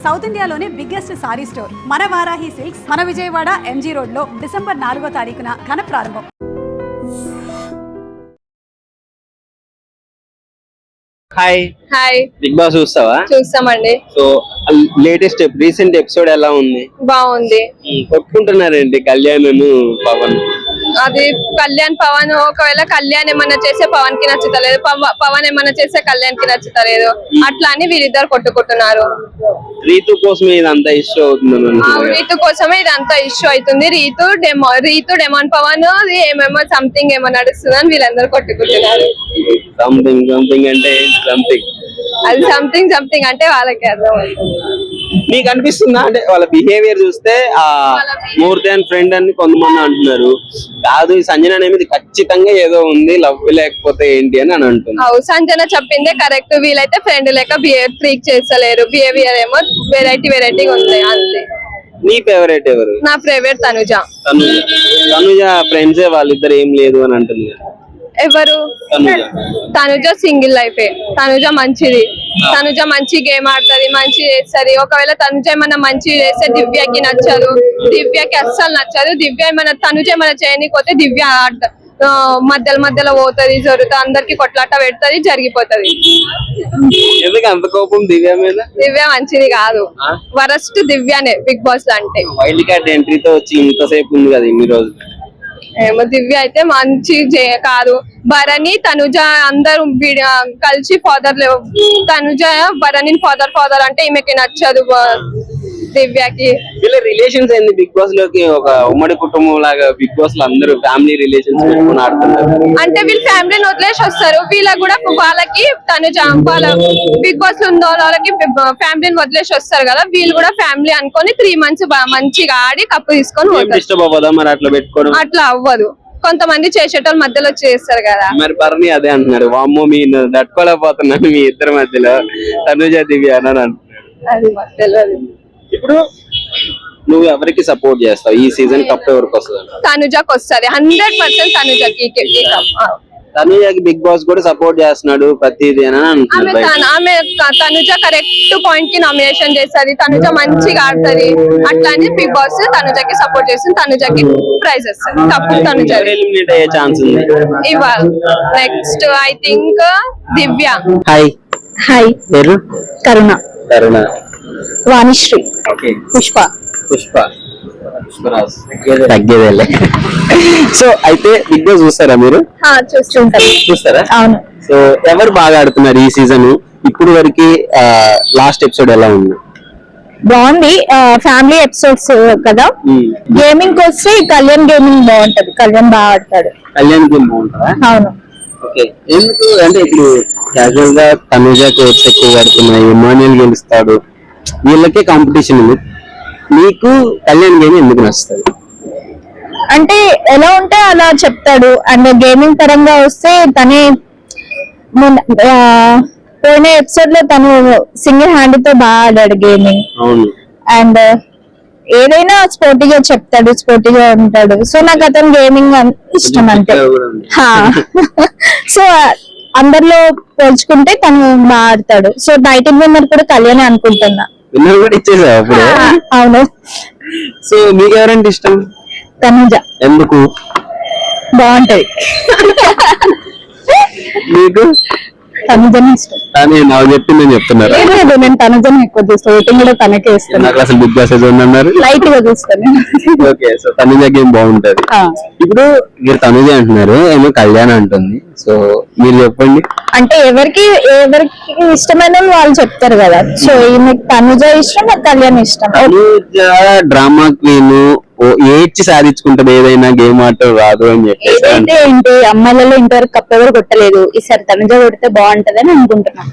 South ఇండియాలోనే biggest sorry store మన Varahi silks మన విజయవాడ ఎంజీ రోడ్ లో డిసెంబర్ 4వ తారీఖున ఘన ప్రారంభం. హాయ్ హాయ్ బిగ్ బాస్ చూస్తావా? చూస్తామండి. సో లేటెస్ట్ రీసెంట్ ఎపిసోడ్ ఎలా ఉంది? బాగుంది. కొట్టుకుంటున్నారండి కళ్యాణ్ పవన్. అది కళ్యాణ్ పవన్, ఒకవేళ కళ్యాణ్ ఏమన్నా చేస్తే పవన్ కి నచ్చుతలేదు, పవన్ ఏమన్నా చేస్తే కళ్యాణ్ కి నచ్చుతలేదు, అట్లా అని వీరిద్దరు కొట్టుకుంటున్నారు. రీతు కోసమే ఇదంతా ఇష్యూ అవుతుంది. రీతు కోసమే ఇదంతా ఇష్యూ అవుతుంది. రీతు డెమాన్ పవన్ ఏమేమో సంథింగ్ ఏమో నడుస్తుందని వీళ్ళందరూ కొట్టుకుంటున్నారు. సంథింగ్ అంటే సంథింగ్, అది సంథింగ్ అంటే వాళ్ళకి అర్థం. మీకు అనిపిస్తుందా? అంటే వాళ్ళ బిహేవియర్ చూస్తే మోర్ దాన్ ఫ్రెండ్ అని కొంతమంది అంటున్నారు. కాదు, ఈ సంజన అనేది ఖచ్చితంగా ఏదో ఉంది, లవ్ లేకపోతే ఏంటి అని అంటున్నారు. సంజన చెప్పిందే కరెక్ట్. వీళ్ళైతే ఫ్రెండ్ లేక ట్రీట్ చేస్తలేరు. బిహేవియర్ ఏమో వెరైటీగా ఉంది అంతే. నీ ఫేవరెట్ ఎవరు? నా ఫేవరెట్ తనుజ. తనుజ ఫ్రెండ్స్ వాళ్ళిద్దరు ఏం లేదు అని అంటుంది. ఎవరు? తనుజ సింగిల్ లైఫే. తనుజ మంచిది. తనుజ మంచి గేమ్ ఆడుతుంది, మంచి చేస్తుంది. ఒకవేళ తనుజ ఏమన్నా మంచి చేస్తే దివ్యకి నచ్చదు, దివ్యకి అస్సలు నచ్చదు. తనుజ ఏమన్నా చేయనిపోతే దివ్య మధ్యలో పోతుంది, జరుగుతుంది, అందరికి కొట్లాట పెడుతుంది, జరిగిపోతుంది. ఎందుకు అంత కోపం దివ్య మీద? దివ్య మంచిది కాదు, వరస్ట్ దివ్యనే బిగ్ బాస్ అంటే. వైల్డ్ కార్డ్ ఎంట్రీతో వచ్చి ఇంతసేపు ఉంది కదా ఇన్ని రోజులు. ఏమో దివ్య అయితే మంచి కాదు. భరణి తనుజ అందరూ కలిసి ఫాదర్ తనుజ భరణి ఫాదర్ అంటే ఈమెకి నచ్చదు దివ్యకి. వీళ్ళ రిలేషన్స్ ఏంది బిగ్ బాస్ లోకి? ఒక ఉమ్మడి కుటుంబం లాగా బిగ్ బాస్ లో అందరూ ఫ్యామిలీ రిలేషన్స్ పెట్టుకుని ఆడుతుంటారు. అంటే వీళ్ళు ఫ్యామిలీని వదిలేసి వస్తారు. వీళ్ళకి కూడా వాళ్ళకి తనుజ వాళ్ళ బిగ్ బాస్ లో ఉన్న వాళ్ళకి ఫ్యామిలీని వదిలేసి వస్తారు కదా, వీళ్ళు కూడా ఫ్యామిలీ అనుకొని 3 months మంచిగా ఆడి కప్పు తీసుకొని మరి అట్లా పెట్టుకోవడం అట్లా అవ్వదు. కొంతమంది చేసేటోళ్ళు మధ్యలో చేస్తారు కదా. మరి భరణి అదే అంటున్నారు, వామ్మో మీ తట్టుకోలేకపోతున్నాను మీ ఇద్దరి మధ్యలో తనుజ దివ్య అని అంటున్నారు. అది మాకు తెలియదు. ఇప్పుడు నువ్వు ఎవరికి సపోర్ట్ చేస్తావు? ఈ సీజన్ కప్ ఎవరికి వస్తుంది? తనుజకి వస్తుంది 100%. తనుజకి తనుజకి బిగ్ బాస్ కూడా సపోర్ట్ చేస్తున్నాడు ప్రతిదీ అని అంటున్నారు. ఆమె తనుజ కరెక్ట్ పాయింట్ కి నామినేషన్ చేస్తుంది, తనుజ మంచిగా ఆడుతుంది, అట్లా అని బిగ్ బాస్ తనుజకి సపోర్ట్ చేస్తుంది. తనుజకి ప్రైజ్ వస్తుంది. తప్పు తనుజ ఎలిమినేట్ అయ్యే ఛాన్స్ ఉంది ఇవాళ. Next I think Divya. Hi పేరు? కరుణ. వాణిశ్రీ. పుష్ప. తగ్గేదేలే. సో అయితే బిగ్ బాస్ చూస్తారా మీరు? చూస్తారా? అవును. సో ఎవరు బాగా ఆడుతున్నారు ఈ సీజన్? ఇప్పుడు వరకు లాస్ట్ ఎపిసోడ్ ఎలా ఉంది? బాగుంది. ఫ్యామిలీ ఎపిసోడ్స్ కదా. గేమింగ్ వస్తే కళ్యాణ్ గేమింగ్ బాగుంటది. కళ్యాణ్ బాగా ఆడతాడు. కళ్యాణ్ గేమ్ బాగుంటుందా? అవును. ఓకే. ఎందుకు అంటే ఇప్పుడు క్యాజువల్ గా తనుజ కోర్స్ ఎక్కువ పడుతున్నాయి, ఇమాన్యుయల్ గెలుస్తాడు, వీళ్ళకే కాంపిటీషన్ ఉంది. నీకు కళ్యాణ్ గేమ్ ఎందుకు నచ్చుతుంది? అంటే ఎలా ఉంటే అలా చెప్తాడు. అండ్ గేమింగ్ పరంగా వస్తే తనే పోయిన ఎపిసోడ్ లో తను సింగిల్ హ్యాండ్ తో బాగా ఆడాడు గేమింగ్. అండ్ ఏదైనా స్పోర్టీగా చెప్తాడు, స్పోర్టీగా ఉంటాడు. సో నాకు అతను గేమింగ్ ఇష్టం అంతే. సో అందరిలో పోల్చుకుంటే తను బాగా ఆడతాడు. సో టైటిల్ విన్నర్ కూడా కళ్యాణ్ అనుకుంటున్నా. అవును. సో మీకు ఎవరంటే ఇష్టం? తనుజ. ఎందుకు? బాగుంటది. మీకు? తనుజని ఇష్టం. నాకు చెప్పిందని చెప్తున్నారు. లేదు, నేను తనుజని ఎక్కువ చూస్తాను. ఓటింగ్ కూడా తనకే ఇస్తాను. అసలు బిగ్ బాస్ అన్నారు లైట్ గా చూస్తాను. ఓకే. సో తనుజ గేమ్ బాగుంటది. ఇప్పుడు మీరు తనుజ అంటున్నారు, ఏమో కళ్యాణ్ అంటుంది. సో మీరు చెప్పండి. అంటే ఎవరికి ఇష్టమైన వాళ్ళు చెప్తారు కదా. సో ఈమె తనుజ ఇష్టం, నాకు కళ్యాణ్ ఇష్టం. తనుజ డ్రామా క్వీన్, ఏడ్చి సాధించుకుంటది ఏదైనా, గేమ్ ఆడటం రాదు అని చెప్పేసి. ఏంటి అమ్మాయిలలో ఇంతవరకు కప్ ఎవరు కొట్టలేదు, ఈసారి తనుజ కొడితే బాగుంటదని అనుకుంటున్నారా?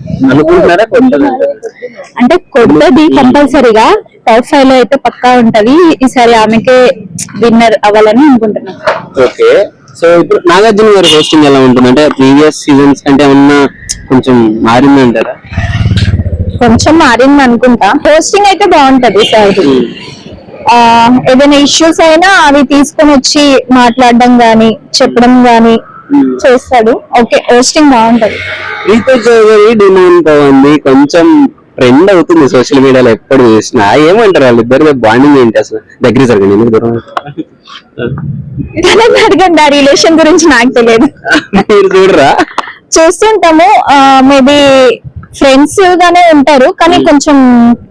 అంటే కొట్టది కంపల్సరీగా. టాప్ 5 లో అయితే పక్కా ఉంటది. ఈసారి ఆమెకే విన్నర్ అవ్వాలని అనుకుంటున్నాను. ఓకే. సో ఇప్పుడు నాగార్జున గారి హోస్టింగ్ ఎలా ఉంటుంది? అంటే ప్రీవియస్ సీజన్స్ కంటే ఏమన్నా కొంచెం మారిందంటారా? కొంచెం మారింది అనుకుంటా. హోస్టింగ్ అయితే బాగుంటది ఈసారి. ఏదైనా ఇష్యూస్ అయినా అవి తీసుకొని వచ్చి మాట్లాడడం గానీ చెప్పడం గానీ చేస్తాడు. ఓకే, హోస్టింగ్ బాగుంటది. రీతు చౌదరి డిమాండ్ బాగుంది, కొంచెం ట్రెండ్ అవుతుంది సోషల్ మీడియాలో ఎప్పుడు చూసినా. ఏమంటారు వాళ్ళిద్దరు బాండింగ్ ఏంటి అసలు? దగ్గర జరగండి, ఎందుకు దూరం? అడగండి, ఆ రిలేషన్ గురించి నాకు తెలియదు. మీరు చూడరా? చూస్తుంటాము, మేబీ ఫ్రెండ్స్ గానే ఉంటారు కానీ కొంచెం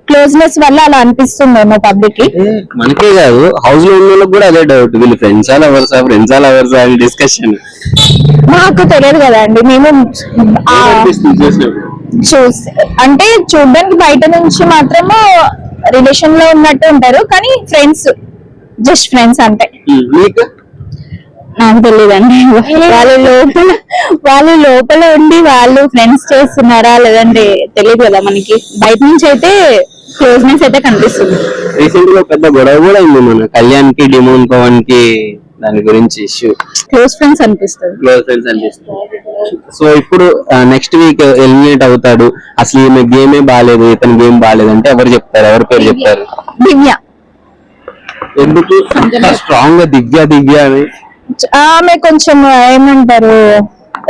క్లోజ్నెస్ వల్ల అలా అనిపిస్తుందేమో పబ్లిక్ కి. మనకే కాదు, హౌస్ లో ఉన్న వాళ్ళకి కూడా అదే డౌట్, వీళ్ళు ఫ్రెండ్సా లవర్సా అని డిస్కషన్. మాకు తెలియదు కదా అండి, మేము అంటే చూడడానికి బయట నుంచి మాత్రము రిలేషన్ లో ఉన్నట్టు ఉంటారు కానీ ఫ్రెండ్స్, జస్ట్ ఫ్రెండ్స్ అంతే. మీకు నాకు తెలియదండి, వాళ్ళు లోపల ఉండి వాళ్ళు ఫ్రెండ్స్ చేస్తున్నారా లేదంటే తెలియదు కదా మనకి. బయట నుంచి అయితే క్లోజ్నెస్ అయితే కనిపిస్తుంది. రీసెంట్ గా పెద్ద గొడవ కూడా అయింది మన కళ్యాణ్ కి డిమోన్ పవన్ కి, దాని గురించి ఇష్యూ. క్లోజ్ ఫ్రెండ్స్ అనిపిస్తుంది. సో ఇప్పుడు నెక్స్ట్ వీక్ ఎలిమినేట్ అవుతాడు, అసలు ఈమె గేమే బాగాలేదు, ఇతని గేమ్ బాగాలేదు అంటే ఎవరు చెప్తారు? ఎవరి పేరు చెప్తారు? దివ్య. ఎందుకు స్ట్రాంగ్ గా దివ్య అని? ఆమె కొంచెం ఏమంటారు,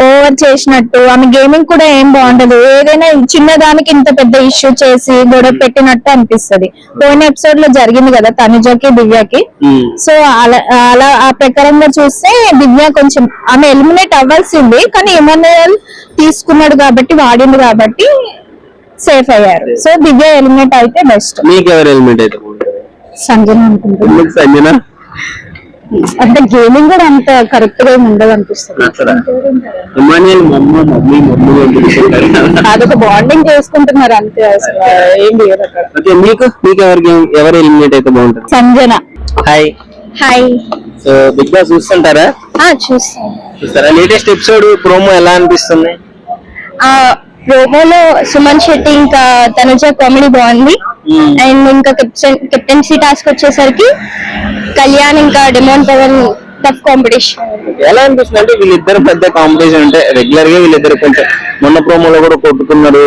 ఓవర్ చేసినట్టు. ఆమె గేమింగ్ కూడా ఏం బాగుంటది, ఏదైనా చిన్నదానికి ఇంత పెద్ద ఇష్యూ చేసి గొడవ పెట్టినట్టు అనిపిస్తది. పోయిన ఎపిసోడ్ లో జరిగింది కదా తనుజకి దివ్యకి. సో అలా ఆ ప్రకారంగా చూస్తే దివ్య కొంచెం, ఆమె ఎలిమినేట్ అవ్వాల్సింది కానీ ఎమోనల్ తీసుకున్నాడు కాబట్టి, వాడిండు కాబట్టి సేఫ్ అయ్యారు. సో దివ్య ఎలిమినేట్ అయితే బెస్ట్. మీకు ఎవరు ఎలిమినేట్ అయితే సంజన అనుకుంటున్నాను. సంజన అంటే గేమింగ్ కూడా అంత కరెక్ట్ గా ఉండదు అనిపిస్తుంది. అదొక బాండింగ్ చేసుకుంటున్నారు అంతే, అసలు ఏం లేదు అక్కడ. మీకు ఎవరు ఎలిమినేట్ అయితే బాగుంటుంది? Sanjana. Hi. So Bigg Boss చూస్తుంటారా? చూస్తారా? లేటెస్ట్ ఎపిసోడ్ ప్రోమో ఎలా అనిపిస్తుంది? ప్రోమోలో సుమన్ శెట్టి ఇంకా తనుజ కామెడీ బాగుంది. అండ్ ఇంకా కెప్టెన్సీ టాస్క్ వచ్చేసరికి కళ్యాణ్ ఇంకా డిమోన్ పవన్ టఫ్ కాంపిటీషన్. ఎలా అనిపిస్తుంది అంటే వీళ్ళిద్దరు పెద్ద కాంపిటీషన్, అంటే రెగ్యులర్ గా వీళ్ళిద్దరు కొంచెం మొన్న ప్రోమోలో కూడా కొట్టుకున్నారు,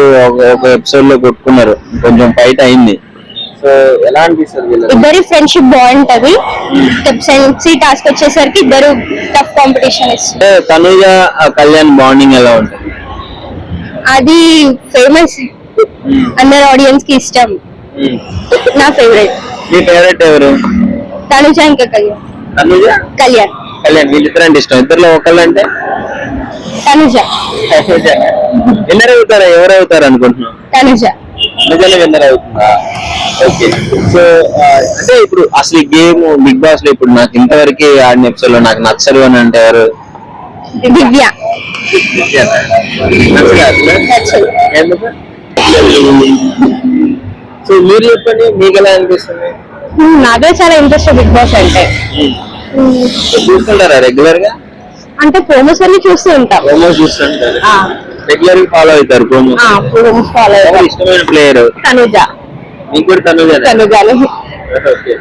ఒక ఎపిసోడ్ లో కొట్టుకున్నారు, కొంచెం ఫైట్ అయింది. సో ఎలా అనిపిస్తుంది? ఇద్దరి ఫ్రెండ్షిప్ బాగుంటది. కెప్టెన్సీ టాస్క్ వచ్చేసరికి ఇద్దరు టఫ్ కాంపిటీషన్ ఇస్తారు. తనుజ కళ్యాణ్ బాండింగ్ ఎలా ఉంటుంది? అది ఫేమస్, అందరు ఆడియన్స్ కి ఇష్టం. నా ఫేవరెట్. మీ ఫేవరెట్ ఎవరు? తనుజ ఇంకా కళ్యాణ్. వీళ్ళిద్దరు అంటే ఇష్టం. ఇద్దరులో ఒకళ్ళు అంటే తనుజ. విన్నర్ అవుతారా? ఎవరు అవుతారు అనుకుంటున్నాం? తనుజ విన్నర్ అవుతుందా? ఓకే. సో అంటే ఇప్పుడు అసలు గేమ్ బిగ్ బాస్ లో ఇప్పుడు నాకు ఇంతవరకు ఆడిన ఎపిసోడ్ లో నాకు నచ్చరు అని అంటే ఎవరు? దివ్య. సో మీరు చెప్పండి, మీకు ఎలా అనిపిస్తుంది? నాకే చాలా ఇంట్రెస్ట్ బిగ్ బాస్ అంటే. చూస్తుంటారా రెగ్యులర్ గా? అంటే ప్రోమోస్ అన్ని చూస్తూ ఉంటాం. ప్రోమోస్ చూస్తుంటారు, రెగ్యులర్ గా ఫాలో అవుతారు ప్రోమోస్. ఇష్టమైన ప్లేయర్? తనుజ. మీకు కూడా తనుజానే? ఓకే.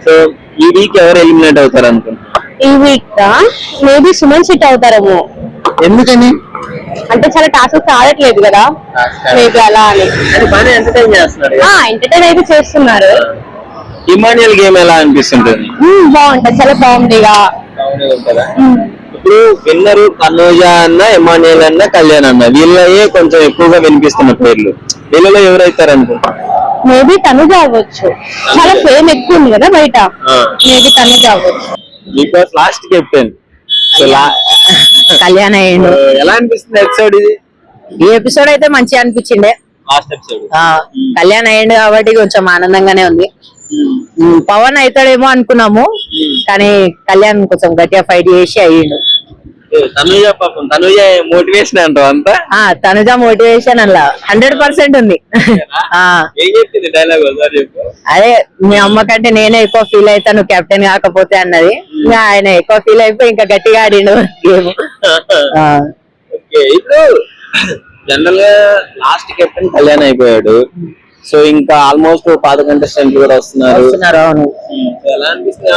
సో ఈ వీక్ ఎవరు ఎలిమినేట్ అవుతారు అనుకుంటున్నారు? ఈ వీక్ మేబీ సుమన్ శెట్టి అవుతారేమో. ఎందుకని? అంటే చాలా టాస్క్ ఆడట్లేదు కదా, మేబీ అలా అని. బాగా ఎంటర్టైన్ చేస్తున్నారు. ఎంటర్టైన్ అయితే చేస్తున్నారు. ఇమాన్యుయల్ గేమ్ ఎలా అనిపిస్తుంటుంది? బాగుంటది, చాలా బాగుందిగా. ఇప్పుడు విన్నరు తనుజ అన్న, ఇమాన్యుయల్ అన్న, కళ్యాణ్ అన్న, వీళ్ళయే కొంచెం ఎక్కువగా వినిపిస్తున్న పేర్లు. వీళ్ళలో ఎవరైతారు అనుకుంటున్నారు? మేబీ తనుజ అవ్వచ్చు, చాలా ఫేమ్ ఎక్కువ ఉంది కదా బయట. మేబీ తనుజ అవ్వచ్చు. Bigg Boss last captain Kalyan అయ్యిండు. ఎలా అనిపిస్తుంది ఎపిసోడ్ ఇది? ఈ ఎపిసోడ్ అయితే మంచిగా అనిపించిండే. లాస్ట్ ఎపిసోడ్ కళ్యాణ్ అయ్యిండు కాబట్టి కొంచెం ఆనందంగానే ఉంది. పవన్ అవుతాడేమో అనుకున్నాము కానీ కళ్యాణ్ కొంచెం గట్టిగా ఫైట్ చేసి అయ్యిండు. తనుజ పాపం, తనుజ మోటివేషన్ అంటావు అంతా? తనుజ మోటివేషన్ అలా 100% ఉంది. ఏం చెప్పింది డైలాగ్? అదే మీ అమ్మ కంటే నేనే ఎక్కువ ఫీల్ అవుతా నువ్వు కెప్టెన్ కాకపోతే అన్నది. ఇంకా ఆయన ఎక్కువ ఫీల్ అయిపోయి ఇంకా గట్టిగా ఆడిండు గేమ్. ఇప్పుడు జనరల్ గా లాస్ట్ కెప్టెన్ కళ్యాణ్ అయిపోయాడు. సో ఇంకా ఆల్మోస్ట్ పాత కంటెస్టెంట్లు కూడా వస్తున్నారు. అవును. ఎలా అనిపిస్తుంది?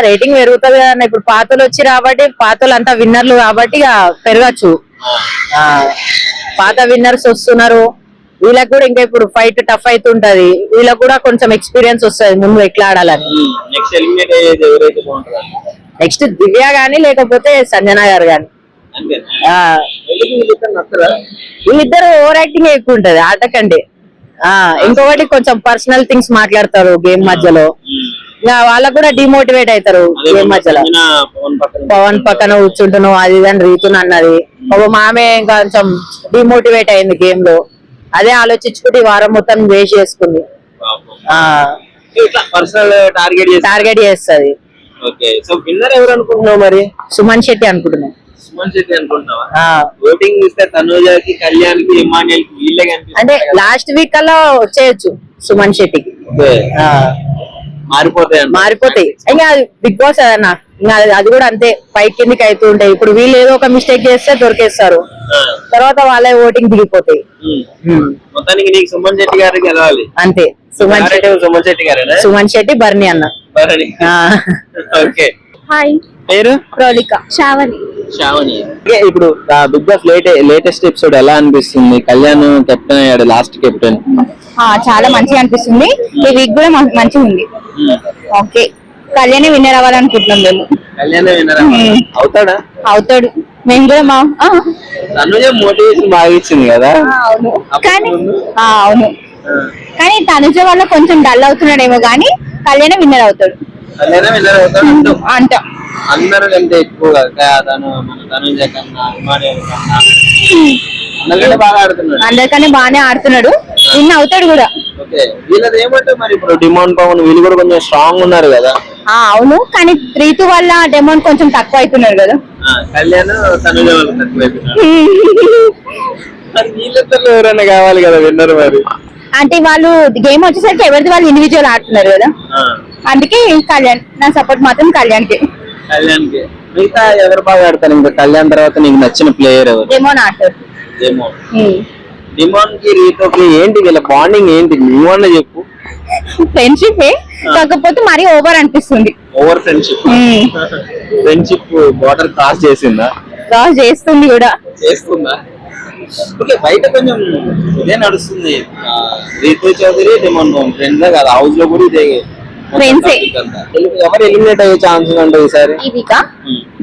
రేటింగ్ పెరుగుతుంది కదా. ఇప్పుడు పాతలు వచ్చి కాబట్టి పాతలు అంతా విన్నర్లు కాబట్టి ఇక పెరగచ్చు. పాత విన్నర్స్ వస్తున్నారు, వీళ్ళకి కూడా ఇంకా ఇప్పుడు ఫైట్ టఫ్ అవుతుంటది. వీళ్ళకి కూడా కొంచెం ఎక్స్పీరియన్స్ వస్తుంది ముందు ఎట్లా ఆడాలని. నెక్స్ట్ ఎలిమినేట్ అయ్యేది ఎవరైతే బాగుంటుంది? నెక్స్ట్ దివ్య గానీ లేకపోతే సంజన గారు గాని. అంతే ఆ, వీళ్ళిద్దరు ఓవర్ యాక్టింగ్ ఎక్కువ ఉంటది ఆట కంటే. ఇంకొకటి కొంచెం పర్సనల్ థింగ్స్ మాట్లాడతారు గేమ్ మధ్యలో, ఇంకా వాళ్ళకు కూడా డిమోటివేట్ అవుతారు గేమ్ మధ్యలో. పవన్ పక్కన కూర్చుంటున్నావు అది ఇది అని రీతుని అన్నది, ఒక మామే కొంచెం డిమోటివేట్ అయింది గేమ్ లో. అదే ఆలోచించుకుంటే ఈ వారం మొత్తం వేస్ట్ చేసుకుంది. పర్సనల్ టార్గెట్ చేస్తుంది. ఓకే, సో విన్నర్ ఎవరు అనుకుంటున్నావు మరి? సుమన్ శెట్టి అనుకుంటున్నాను. సుమన్ శెట్టి అనుకుంటున్నావా? ఓటింగ్ ఇస్తే తనుజాకి, కళ్యాణ్కి, ఇమాన్యుల్కి వీళ్ళే కనిపిస్తుంది. అంటే లాస్ట్ వీక్ అలా వచ్చేయచ్చు సుమన్ శెట్టికి. మారిపోతాయి ఇంకా బిగ్ బాస్ అదన్నా, ఇంకా అది కూడా అంతే పై కిందికి అవుతూ ఉంటాయి. ఇప్పుడు వీళ్ళు ఏదో ఒక మిస్టేక్ చేస్తే దొరికేస్తారు, తర్వాత వాళ్ళే ఓటింగ్ దిగిపోతాయి. మొత్తానికి నీకు సుమన్ శెట్టి గారికి గెలవాలి అంతే. సుమన్ శెట్టి గారేనా? సుమన్ శెట్టి, బర్ని అన్న. ఓకే, హాయ్, పేరు? ప్రోలిక, శ్రావణి. శ్రావణి. ఇప్పుడు బిగ్ బాస్ లేటెస్ట్ ఎపిసోడ్ ఎలా అనిపిస్తుంది? కళ్యాణ్ కెప్టెన్ అయ్యాడు, లాస్ట్ కెప్టెన్. చాలా మంచిగా అనిపిస్తుంది. ఈ వీక్ కూడా మంచిగా ఉంది. ఓకే, కళ్యాణ్ విన్నర్ అవ్వాలనుకుంటున్నాం మేము. కళ్యాణ్ విన్నర్ అవుతాడా? అవుతాడు. మేము కూడా తనుజ మోటివేషన్ బాగా ఇచ్చింది కదా. అవును కానీ తనుజ వల్ల కొంచెం డల్ అవుతున్నాడేమో, కానీ కళ్యాణ్ విన్నర్ అవుతాడు. కళ్యాణ్ విన్నర్ అవుతాడు అంట. అందరూ కంటే ఎక్కువగా తనుజ కన్నా, ఇమాన్యుల్ కన్నా అందరికంటే బాగా ఆడుతున్నాడు. అందరికన్నా బాగానే ఆడుతున్నాడు, విన్ అవుతాడు కూడా. ఓకే, వీళ్ళది ఏమంటే మరి ఇప్పుడు డిమాండ్ పవన్ వీళ్ళు కూడా కొంచెం స్ట్రాంగ్ ఉన్నారు కదా. అవును, కానీ రీతు వల్ల డెమౌంట్ కొంచెం తక్కువ అవుతున్నారు కదా. కళ్యాణ్ తనుజ వాళ్ళు తక్కువైపోయినారు. వీళ్ళిద్దరు ఎవరైనా కావాలి కదా విన్నర్ మరి. అంటే వాళ్ళు గేమ్ వచ్చేసరికి ఎవరిది వాళ్ళు ఇండివిజువల్ ఆడుతున్నారు కదా, అందుకే కళ్యాణ్. నా సపోర్ట్ మాత్రం కళ్యాణ్కి. కళ్యాణ్కి. మిగతా ఎవరు బాగా ఆడతారు? ఇంకా కళ్యాణ్ తర్వాత నీకు నచ్చిన ప్లేయర్ ఎవరు? డెమోన్ ఆడతారు. డిమాండ్ కి రీతోకి ఏంటి వీళ్ళ బాండింగ్ ఏంటి? నువ్వన్నా చెప్పు. ఫ్రెండ్షిప్ కాకపోతే మరీ ఓవర్ అనిపిస్తుంది. Over friendship. Friendship border cross చేసిందా? క్రాస్ చేస్తుంది కూడా. చేస్తుందా? ఓకే, బయట కొంచెం ఇదే నడుస్తుంది. రీతు చౌదరి డిమాండ్ ఫ్రెండ్స్ కదా, హౌస్ లో కూడా ఇదే ఫ్రెండ్సే. ఎవరు ఎలిమినేట్ అయ్యే ఛాన్స్ అంటే ఈసారి? దీపిక,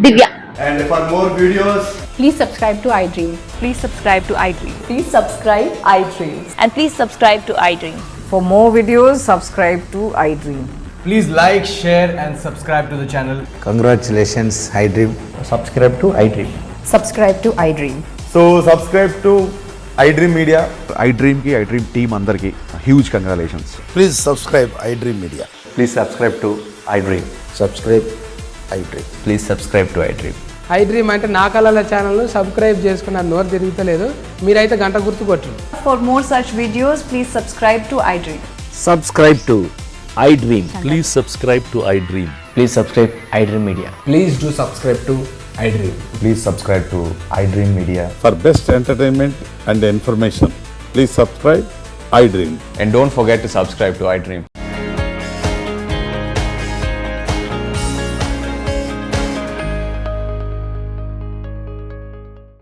దివ్య. And for more videos, Please subscribe to iDream. Please subscribe to iDream. Please subscribe iDream. And please subscribe to iDream. For more videos, subscribe to iDream. please like, share and subscribe to the channel. Congratulations, iDream. Subscribe to iDream. Subscribe to iDream. So subscribe to iDream Media. iDream team అందరికి huge congratulations. Please subscribe iDream Media. Please subscribe to iDream. Subscribe iDream. Please subscribe to iDream. iDream అంటే నా కళల ఛానల్ను subscribe చేసుకున్న నోరు తిరుగుతలేదు, మీరైతే గంట గుర్తు కొట్టండి. For more such videos, please subscribe to iDream. Subscribe to iDream. Please subscribe to iDream. Please subscribe iDream Media. Please do subscribe to iDream. Please subscribe to iDream Media. For best entertainment and information, please subscribe iDream. And don't forget to subscribe to iDream.